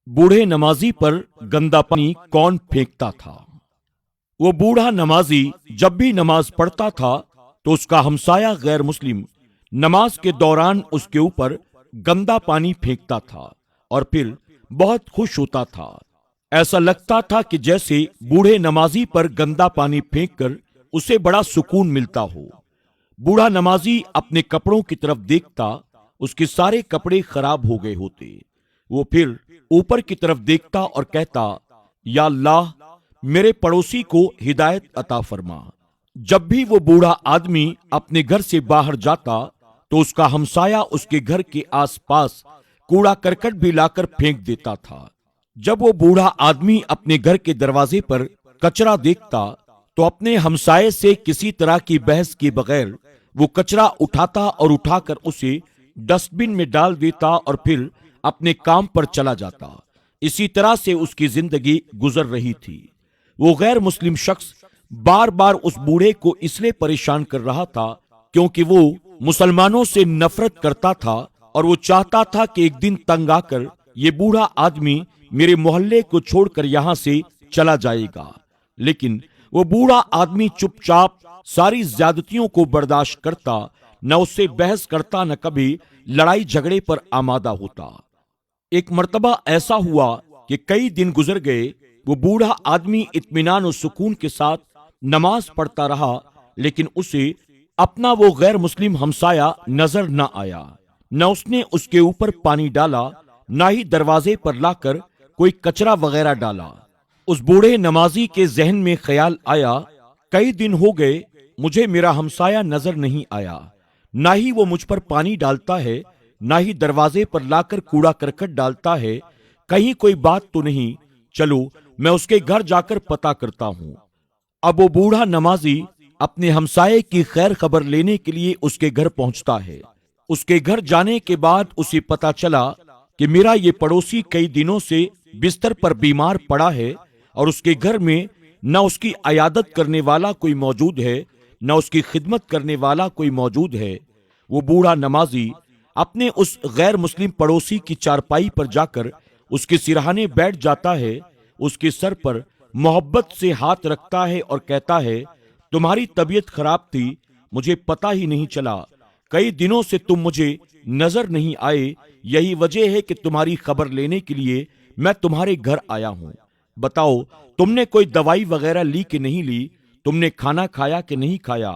बूढ़े नमाजी पर गंदा पानी कौन फेंकता था। वो बूढ़ा नमाजी जब भी नमाज पढ़ता था तो उसका हमसाया गैर मुस्लिम नमाज के दौरान उसके ऊपर गंदा पानी फेंकता था और फिर बहुत खुश होता था। ऐसा लगता था कि जैसे बूढ़े नमाजी पर गंदा पानी फेंककर उसे बड़ा सुकून मिलता हो। बूढ़ा नमाजी अपने कपड़ों की तरफ देखता, उसके सारे कपड़े खराब हो गए होते। वो फिर ऊपर की तरफ देखता और कहता, या अल्लाह, मेरे पड़ोसी को हिदायत अता फरमा। जब भी वो बूढ़ा आदमी अपने घर से बाहर जाता तो उसका हमसाया उसके घर के आसपास कूड़ा करकट भी लाकर फेंक देता था। जब वो बूढ़ा आदमी अपने घर के दरवाजे पर कचरा देखता तो अपने हमसाये से किसी तरह की बहस के बगैर वो कचरा उठाता और उठाकर उसे डस्टबिन में डाल देता और फिर अपने काम पर चला जाता। इसी तरह से उसकी जिंदगी गुजर रही थी। वो गैर मुस्लिम शख्स बार बार उस बूढ़े को इसलिए परेशान कर रहा था क्योंकि वो मुसलमानों से नफरत करता था और वो चाहता था कि एक दिन तंग आकर ये बूढ़ा आदमी मेरे मोहल्ले को छोड़कर यहाँ से चला जाएगा। लेकिन वो बूढ़ा आदमी चुपचाप सारी ज्यादतियों को बर्दाश्त करता, न उससे बहस करता, न कभी लड़ाई झगड़े पर आमादा होता। एक मर्तबा ऐसा हुआ कि कई दिन गुजर गए, वो बूढ़ा आदमी इत्मीनान और सुकून के साथ नमाज पढ़ता रहा, लेकिन उसे अपना वो गैर मुस्लिम हमसाया नजर न आया। न उसने उसके ऊपर पानी डाला, न ही दरवाजे पर लाकर कोई कचरा वगैरह डाला। उस बूढ़े नमाजी के जहन में ख्याल आया, कई दिन हो गए मुझे मेरा हमसाया नजर नहीं आया, ना ही वो मुझ पर पानी डालता है, ना ही दरवाजे पर लाकर कूड़ा करकट डालता है। कहीं कोई बात तो नहीं, चलो मैं उसके घर जाकर पता करता हूँ। अब वो बूढ़ा नमाजी अपने हमसाये की खैर खबर लेने के लिए उसके घर पहुंचता है। उसके घर जाने के बाद उसे पता चला कि मेरा ये पड़ोसी कई दिनों से बिस्तर पर बीमार पड़ा है और उसके घर में न उसकी अयादत करने वाला कोई मौजूद है, न उसकी खिदमत करने वाला कोई मौजूद है। वो बूढ़ा नमाजी अपने उस गैर मुस्लिम पड़ोसी की चारपाई पर जाकर उसके सिरहाने बैठ जाता है, उसके सर पर मोहब्बत से हाथ रखता है और कहता है, तुम्हारी तबीयत खराब थी, मुझे पता ही नहीं चला। कई दिनों से तुम मुझे नजर नहीं आए, यही वजह है कि तुम्हारी खबर लेने के लिए मैं तुम्हारे घर आया हूँ। बताओ, तुमने कोई दवाई वगैरह ली कि नहीं ली? तुमने खाना खाया कि नहीं खाया?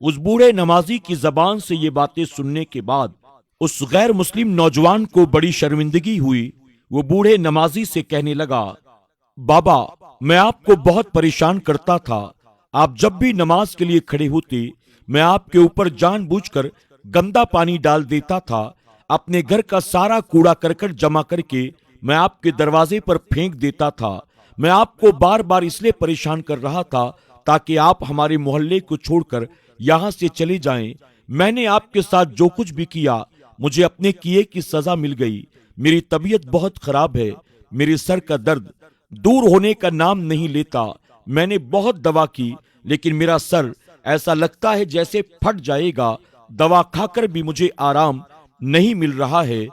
उस बूढ़े नमाजी की जबान से ये बातें सुनने के बाद उस गैर मुस्लिम नौजवान को बड़ी शर्मिंदगी हुई। वो बूढ़े नमाजी से कहने लगा, बाबा, मैं आपको बहुत परेशान करता था। आप जब भी नमाज के लिए खड़े होते, मैं आपके ऊपर जानबूझकर गंदा पानी डाल देता था। अपने घर का सारा कूड़ा करकट जमा करके मैं आपके दरवाजे पर फेंक देता था। मैं आपको बार बार इसलिए परेशान कर रहा था ताकि आप हमारे मोहल्ले को छोड़कर यहाँ से चले जाएं। मैंने आपके साथ जो कुछ भी किया, मुझे अपने किए की सजा मिल गई। मेरी तबीयत बहुत खराब है, मेरे सर का दर्द दूर होने का नाम नहीं लेता। मैंने बहुत दवा की, लेकिन मेरा सर ऐसा लगता है जैसे फट जाएगा। दवा खाकर भी मुझे आराम नहीं मिल रहा है।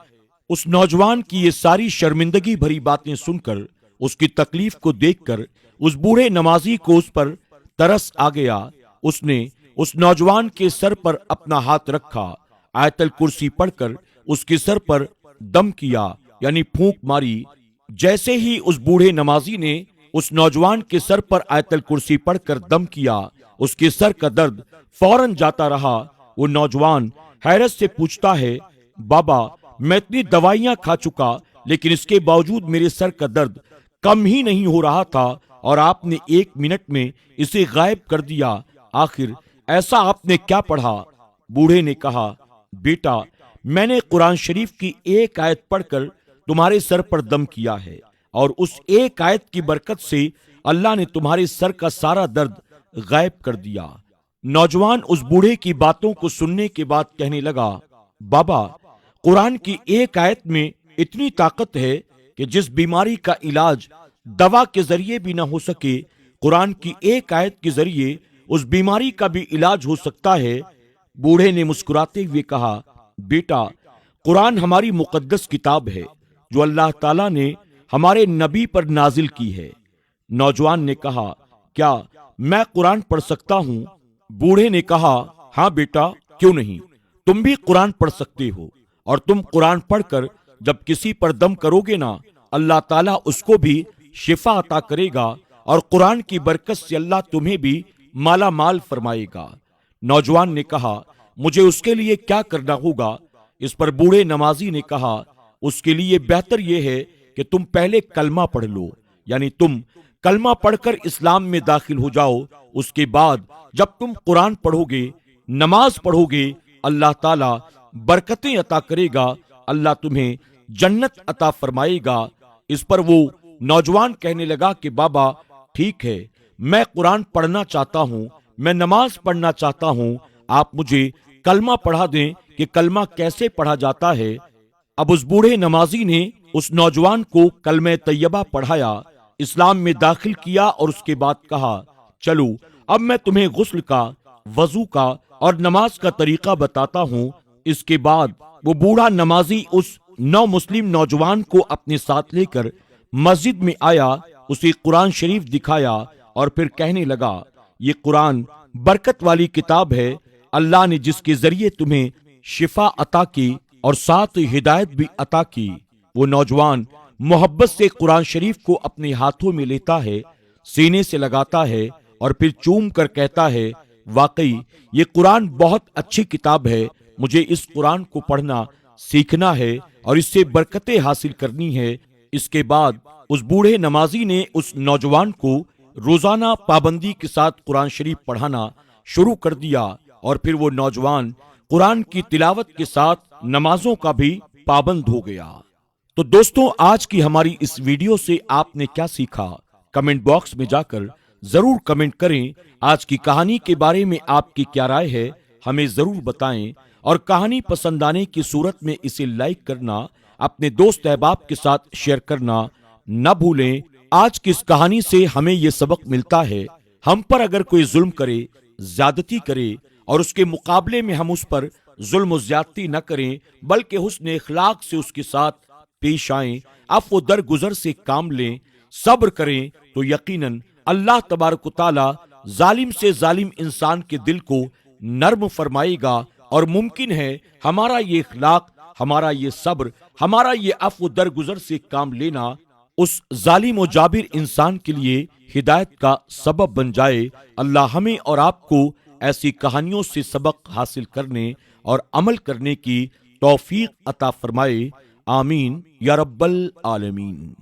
उस नौजवान की ये सारी शर्मिंदगी भरी बातें सुनकर, उसकी तकलीफ को देखकर उस बूढ़े नमाजी को उस पर तरस आ गया। उसने उस नौजवान के सर पर अपना हाथ रखा, आयतल कुर्सी पढ़कर उसके सर पर दम किया, यानी फूंक मारी। जैसे ही उस बूढ़े नमाजी ने उस नौजवान के सर पर आयतल कुर्सी पढ़कर दम किया, उसके सर का दर्द फौरन जाता रहा। वो नौजवान हैरत से पूछता है, बाबा, मैं इतनी दवाइयां खा चुका, लेकिन इसके बावजूद मेरे सर का दर्द कम ही नहीं हो रहा था और आपने 1 मिनट में इसे गायब कर दिया। आखिर ऐसा आपने क्या पढ़ा? बूढ़े ने कहा, बेटा, मैंने कुरान शरीफ की एक आयत पढ़कर तुम्हारे सर पर दम किया है और उस एक आयत की बरकत से अल्लाह ने तुम्हारे सर का सारा दर्द गायब कर दिया। नौजवान उस बूढ़े की बातों को सुनने के बाद कहने लगा, बाबा, कुरान की एक आयत में इतनी ताकत है कि जिस बीमारी का इलाज दवा के जरिए भी ना हो सके, कुरान की एक आयत के जरिए उस बीमारी का भी इलाज हो सकता है। बूढ़े ने मुस्कुराते हुए कहा, बेटा, कुरान हमारी मुकद्दस किताब है जो अल्लाह ताला ने ہمارے نبی پر نازل کی ہے۔ نوجوان نے کہا، کیا میں قرآن پڑھ سکتا ہوں؟ بوڑھے نے کہا، ہاں بیٹا، کیوں نہیں، تم بھی قرآن پڑھ سکتے ہو، اور تم قرآن پڑھ کر جب کسی پر دم کرو گے نا، اللہ تعالیٰ اس کو بھی شفا عطا کرے گا، اور قرآن کی برکت سے اللہ تمہیں بھی مالا مال فرمائے گا۔ نوجوان نے کہا، مجھے اس کے لیے کیا کرنا ہوگا؟ اس پر بوڑھے نمازی نے کہا، اس کے لیے بہتر یہ ہے کہ تم پہلے کلمہ پڑھ لو، یعنی تم کلمہ پڑھ کر اسلام میں داخل ہو جاؤ، اس کے بعد جب تم قرآن پڑھو گے، نماز پڑھو گے، اللہ تعالیٰ برکتیں عطا کرے گا، اللہ تمہیں جنت عطا فرمائے گا۔ اس پر وہ نوجوان کہنے لگا کہ بابا ٹھیک ہے، میں قرآن پڑھنا چاہتا ہوں، میں نماز پڑھنا چاہتا ہوں، آپ مجھے کلمہ پڑھا دیں کہ کلمہ کیسے پڑھا جاتا ہے۔ اب اس بوڑھے نمازی نے اس نوجوان کو کلمہ طیبہ پڑھایا، اسلام میں داخل کیا، اور اس کے بعد کہا، چلو اب میں تمہیں غسل کا، وضو کا اور نماز کا طریقہ بتاتا ہوں۔ اس کے بعد وہ بوڑھا نمازی اس نو مسلم نوجوان کو اپنے ساتھ لے کر مسجد میں آیا، اسے قرآن شریف دکھایا، اور پھر کہنے لگا، یہ قرآن برکت والی کتاب ہے، اللہ نے جس کے ذریعے تمہیں شفا عطا کی اور ساتھ ہدایت بھی عطا کی۔ وہ نوجوان محبت سے قرآن شریف کو اپنے ہاتھوں میں لیتا ہے، سینے سے لگاتا ہے، اور پھر چوم کر کہتا ہے، واقعی یہ قرآن بہت اچھی کتاب ہے، مجھے اس قرآن کو پڑھنا سیکھنا ہے اور اس سے برکتیں حاصل کرنی ہے۔ اس کے بعد اس بوڑھے نمازی نے اس نوجوان کو روزانہ پابندی کے ساتھ قرآن شریف پڑھانا شروع کر دیا، اور پھر وہ نوجوان قرآن کی تلاوت کے ساتھ نمازوں کا بھی پابند ہو گیا۔ تو دوستوں، آج کی ہماری اس ویڈیو سے آپ نے کیا سیکھا؟ کمنٹ باکس میں جا کر ضرور کمنٹ کریں۔ آج کی کہانی کے بارے میں آپ کی کیا رائے ہے، ہمیں ضرور بتائیں، اور کہانی پسند آنے کی صورت میں اسے لائک کرنا، اپنے دوست احباب کے ساتھ شیئر کرنا نہ بھولیں۔ آج کی اس کہانی سے ہمیں یہ سبق ملتا ہے، ہم پر اگر کوئی ظلم کرے، زیادتی کرے، اور اس کے مقابلے میں ہم اس پر ظلم و زیادتی نہ کریں، بلکہ حسن اخلاق سے اس کے ساتھ پیش آئیں، عفو درگزر سے کام لیں، صبر کریں، تو یقیناً اللہ تبارک و تعالی ظالم سے ظالم انسان کے دل کو نرم فرمائے گا، اور ممکن ہے ہمارا یہ اخلاق، ہمارا یہ صبر، ہمارا یہ عفو درگزر سے کام لینا اس ظالم و جابر انسان کے لیے ہدایت کا سبب بن جائے۔ اللہ ہمیں اور آپ کو ایسی کہانیوں سے سبق حاصل کرنے اور عمل کرنے کی توفیق عطا فرمائے، آمین یا رب العالمین۔